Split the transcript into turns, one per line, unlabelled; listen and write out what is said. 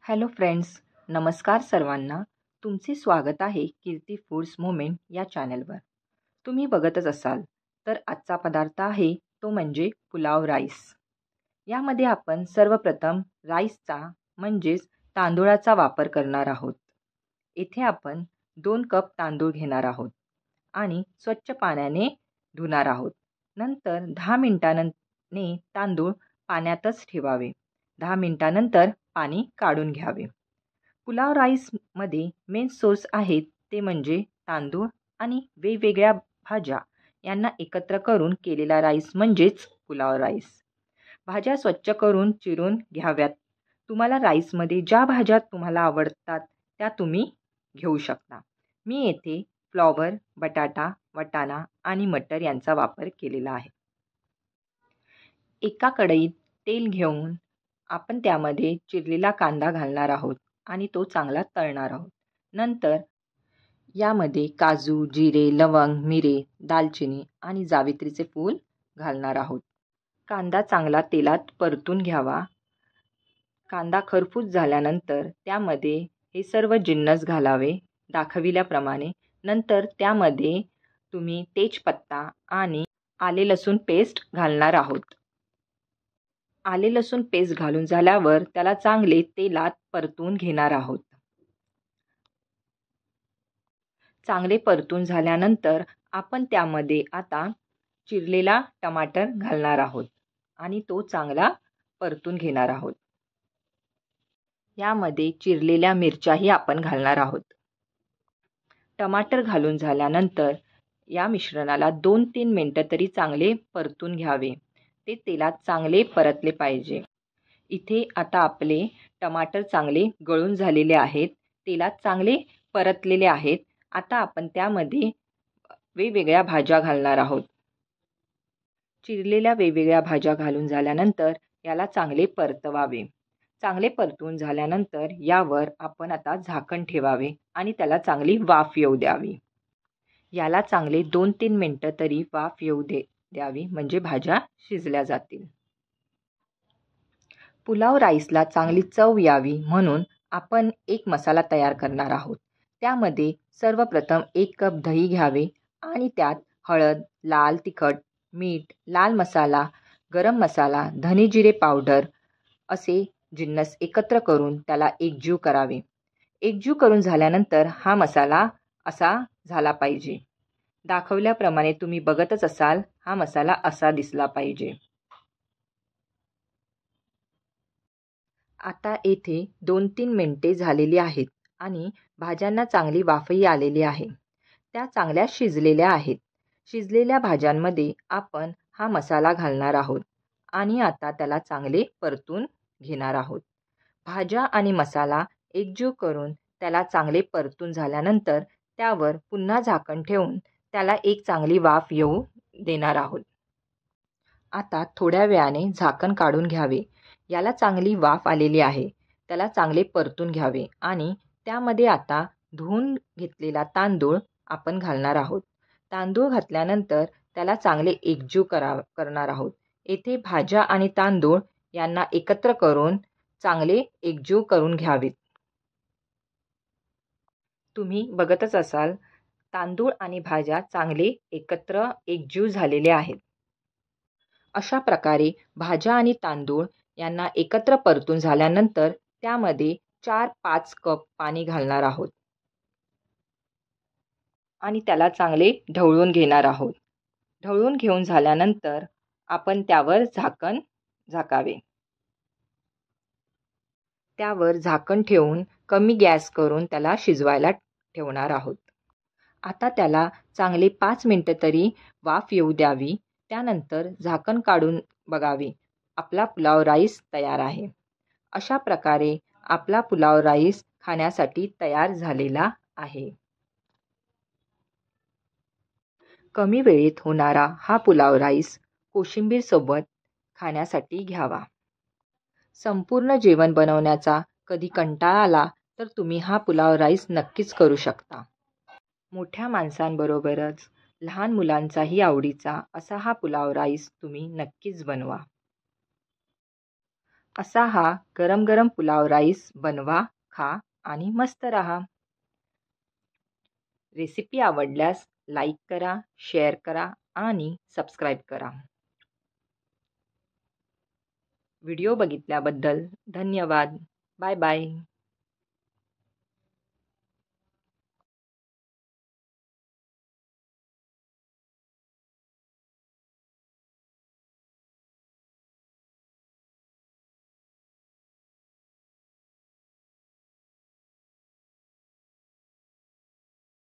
Hello friends, नमस्कार सर्वांना. तुमचे स्वागत आहे कीर्ती फूड्स मोमेंट या चॅनलवर. तुम्ही बघतच असाल तर आजचा पदार्थ आहे तो म्हणजे पुलाव राईस. यामध्ये आपण सर्वप्रथम राईसचा म्हणजेच तांदूळाचा वापर करणार आहोत. इथे आपण 2 कप तांदूळ घेणार आहोत आणि स्वच्छ पाण्याने धुणार आहोत. नंतर 10 मिनिटांनी तांदूळ पाण्यातच ठेवावे. 10 मिनिटानंतर पाणी काढून घ्यावे. पुलाव राईसमध्ये मेन सोर्स आहेत ते म्हणजे तांदूळ आणि वेगवेगळ्या भाज्या यांना एकत्र करून केलेला राईस म्हणजेच पुलाव राईस. भाज्या स्वच्छ करून चिरून घ्याव्यात. तुम्हाला राईसमध्ये ज्या भाज्या तुम्हाला आवडतात त्या तुम्ही घेऊ शकता. मी येथे फ्लॉवर, बटाटा, वाटाणा आणि मटर यांचा वापर केलेला आहे. एका कढईत तेल घेऊन आपण त्यामध्ये चिरलेला कांदा घालणार आहोत आणि तो चांगला तळणार आहोत. नंतर यामध्ये काजू, जिरे, लवंग, मिरे, दालचिनी आणि जावित्रीचे फूल घालणार आहोत. कांदा चांगला तेलात परतून घ्यावा. कांदा खरपूस झाल्यानंतर त्यामध्ये हे सर्व जिन्नस घालावे दाखविल्याप्रमाणे. नंतर त्यामध्ये तुम्ही तेजपत्ता आणि आले लसूण पेस्ट घालणार आहोत. आले लसूण पेस्ट घालून झाल्यावर त्याला चांगले तेलात परतून घेणार आहोत. चांगले परतून झाल्यानंतर आपण त्यामध्ये आता चिरलेला टमाटर घालणार आहोत आणि तो चांगला परतून घेणार आहोत. यामध्ये चिरलेल्या मिरच्याही आपण घालणार आहोत. टमाटर घालून झाल्यानंतर या मिश्रणाला 2-3 मिनिटं तरी चांगले परतून घ्यावे. ते तेलात चांगले परतले पाहिजे. इथे आता आपले टमाटर चांगले गळून झालेले आहेत, तेलात चांगले परतलेले आहेत. आता आपण त्यामध्ये वेगवेगळ्या भाज्या घालणार आहोत. चिरलेल्या वेगवेगळ्या भाज्या घालून झाल्यानंतर याला चांगले परतवावे. चांगले परतून झाल्यानंतर यावर आपण आता झाकण ठेवावे आणि त्याला चांगली वाफ येऊ द्यावी. याला चांगले 2-3 मिनिटं तरी वाफ येऊ द्यावी म्हणजे भाज्या शिजल्या जातील. पुलाव राईसला चांगली चव यावी म्हणून आपण एक मसाला तयार करणार आहोत. त्यामध्ये सर्वप्रथम 1 कप दही घ्यावे आणि त्यात हळद, लाल तिखट, मीठ, लाल मसाला, गरम मसाला, धने जिरे पावडर असे जिन्नस एकत्र करून त्याला एकजीव करावे. एकजीव करून झाल्यानंतर हा मसाला असा झाला पाहिजे. दाखवल्याप्रमाणे तुम्ही बघतच असाल हा मसाला असा दिसला पाहिजे. आता येथे 2-3 मिनिटे झालेली आहेत आणि भाज्यांना चांगली वाफही आलेली आहे. त्या चांगल्या शिजलेल्या आहेत. शिजलेल्या भाज्यांमध्ये आपण हा मसाला घालणार आहोत आणि आता त्याला चांगले परतून घेणार आहोत. भाज्या आणि मसाला एकजीव करून त्याला चांगले परतून झाल्यानंतर त्यावर पुन्हा झाकण ठेवून त्याला एक चांगली वाफ येऊ देणार आहोत. आता थोड्या वेळाने झाकण काढून घ्यावे. याला चांगली वाफ आलेली आहे. त्याला चांगले परतून घ्यावे आणि त्यामध्ये आता धुवून घेतलेला तांदूळ आपण घालणार आहोत. तांदूळ घातल्यानंतर त्याला चांगले एकजीव करणार आहोत. येथे भाज्या आणि तांदूळ यांना एकत्र करून चांगले एकजीव करून घ्यावेत. तुम्ही बघतच असाल तांदूळ आणि भाज्या चांगले एकत्र एकजीव झालेले आहेत. अशा प्रकारे भाज्या आणि तांदूळ यांना एकत्र परतून झाल्यानंतर त्यामध्ये 4-5 कप पाणी घालणार आहोत आणि त्याला चांगले ढवळून घेणार आहोत. ढवळून घेऊन झाल्यानंतर आपण त्यावर झाकण झाकावे. त्यावर झाकण ठेवून कमी गॅस करून त्याला शिजवायला ठेवणार आहोत. आता त्याला चांगले 5 मिनिटं तरी वाफ येऊ द्यावी. त्यानंतर झाकण काढून बघावे. आपला पुलाव राईस तयार आहे. अशा प्रकारे आपला पुलाव राईस खाण्यासाठी तयार झालेला आहे. कमी वेळेत होणारा हा पुलाव राईस कोशिंबीर सोबत खाण्यासाठी घ्यावा. संपूर्ण जेवण बनवण्याचा कधी कंटाळा आला तर तुम्ही हा पुलाव राईस नक्कीच करू शकता. मोठ्या माणसांबरोबरच लहान मुलांचाही आवडीचा असा हा पुलाव राईस तुम्ही नक्कीच बनवा. असा हा गरम गरम पुलाव राईस बनवा, खा आणि मस्त रहा. रेसिपी आवडल्यास लाईक करा, शेअर करा आणि सबस्क्राईब करा. व्हिडिओ बघितल्याबद्दल धन्यवाद. Bye bye.